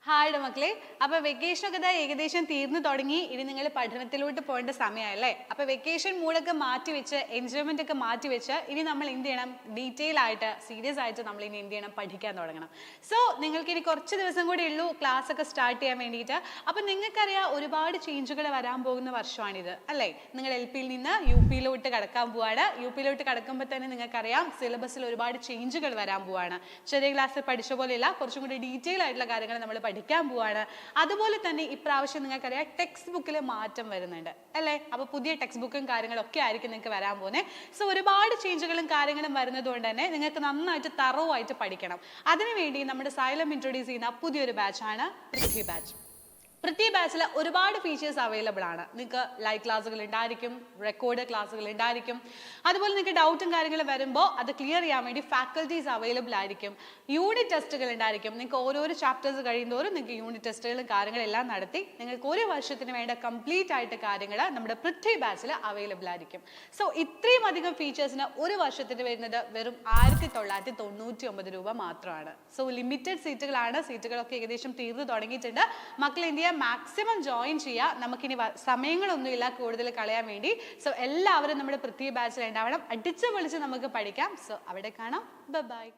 Hi മക്കളെ. അപ്പോൾ vacation ഒക്കെ ഏകദേശം തീർന്നു തുടങ്ങി. ഇനി നിങ്ങൾ പഠനത്തിലോട്ട് പോകേണ്ട സമയമല്ലേ. അപ്പോൾ വെക്കേഷൻ മൂഡൊക്കെ മാറ്റി വെച്ച് എൻജോയ്മെന്റ് ഒക്കെ മാറ്റി വെച്ച് ഇനി നമ്മൾ എന്ത് ചെയ്യണം, ഡീറ്റെയിൽ ആയിട്ട് സീരിയസ് ആയിട്ട് നമ്മൾ ഇനി എന്ത് ചെയ്യണം, പഠിക്കാൻ തുടങ്ങണം. സോ നിങ്ങൾക്ക് ഇനി കുറച്ച് ദിവസം കൂടി ഉള്ളൂ ക്ലാസ് ഒക്കെ സ്റ്റാർട്ട് ചെയ്യാൻ വേണ്ടിയിട്ട്. അപ്പോൾ നിങ്ങൾക്കറിയാം ഒരുപാട് ചേഞ്ചുകൾ വരാൻ പോകുന്ന വർഷമാണിത് അല്ലേ. നിങ്ങൾ എൽ പിയിൽ നിന്ന് യു പിയിലോട്ട് കടക്കാൻ പോവാണ്. യു പിയിലോട്ട് കടക്കുമ്പോൾ തന്നെ നിങ്ങൾക്കറിയാം സിലബസിൽ ഒരുപാട് ചേഞ്ചുകൾ വരാൻ പോവാണ്. ചെറിയ ക്ലാസ്സിൽ പഠിച്ച പോലെയല്ല, കുറച്ചും കൂടി ഡീറ്റെയിൽ ആയിട്ടുള്ള കാര്യങ്ങൾ നമ്മൾ പഠിക്കാൻ പോവാണ്. അതുപോലെ തന്നെ ഇപ്രാവശ്യം നിങ്ങൾക്കറിയാം ടെക്സ്റ്റ് ബുക്കിൽ മാറ്റം വരുന്നുണ്ട് അല്ലേ. അപ്പോൾ പുതിയ ടെക്സ്റ്റ് ബുക്കും കാര്യങ്ങളൊക്കെ ആയിരിക്കും നിങ്ങൾക്ക് വരാൻ പോകുന്നത്. സോ ഒരുപാട് ചേഞ്ചുകളും കാര്യങ്ങളും വരുന്നത് കൊണ്ട് തന്നെ നിങ്ങൾക്ക് നന്നായിട്ട് തറവായിട്ട് പഠിക്കണം. അതിനുവേണ്ടി നമ്മുടെ സൈലം ഇൻട്രൊഡ്യൂസ് ചെയ്യുന്ന പുതിയൊരു ബാച്ചാണ് പൃഥ്വി ബാച്ച്. പൃഥ്വി ബാച്ചിൽ ഒരുപാട് ഫീച്ചേഴ്സ് അവൈലബിൾ ആണ്. നിങ്ങൾക്ക് ലൈവ് ക്ലാസ്സുകൾ ഉണ്ടായിരിക്കും, റെക്കോർഡ് ക്ലാസ്സുകൾ ഉണ്ടായിരിക്കും. അതുപോലെ നിങ്ങൾക്ക് ഡൗട്ടും കാര്യങ്ങളും വരുമ്പോൾ അത് ക്ലിയർ ചെയ്യാൻ വേണ്ടി ഫാക്കൽറ്റീസ് അവൈലബിൾ ആയിരിക്കും. യൂണിറ്റ് ടെസ്റ്റുകൾ ഉണ്ടായിരിക്കും. നിങ്ങൾക്ക് ഓരോരോ ചാപ്റ്റേഴ്സ് കഴിയുന്നതോറും നിങ്ങൾക്ക് യൂണിറ്റ് ടെസ്റ്റുകളും കാര്യങ്ങളെല്ലാം നടത്തി നിങ്ങൾക്ക് ഒരു വർഷത്തിന് വേണ്ട കംപ്ലീറ്റ് ആയിട്ട് കാര്യങ്ങൾ നമ്മുടെ പൃഥ്വി ബാച്ചിൽ അവൈലബിൾ ആയിരിക്കും. സോ ഇത്രയും അധികം ഫീച്ചേഴ്സിന് ഒരു വർഷത്തിന് വരുന്നത് വെറും 1999 രൂപ മാത്രമാണ്. സോ ലിമിറ്റഡ് സീറ്റുകളാണ്. സീറ്റുകളൊക്കെ ഏകദേശം തീർന്നു തുടങ്ങിയിട്ടുണ്ട്. മക്കൾ എന്ത് ചെയ്യുക, മാക്സിമം ജോയിൻ ചെയ്യുക. നമുക്കിനി സമയങ്ങളൊന്നുമില്ല കൂടുതൽ കളയാൻ വേണ്ടി. സോ എല്ലാവരും നമ്മുടെ പൃഥ്വി ബാച്ചിൽ ഉണ്ടാവണം. അടിച്ചു പൊളിച്ച് നമുക്ക് പഠിക്കാം. സോ അവിടെ കാണാം. ബൈ.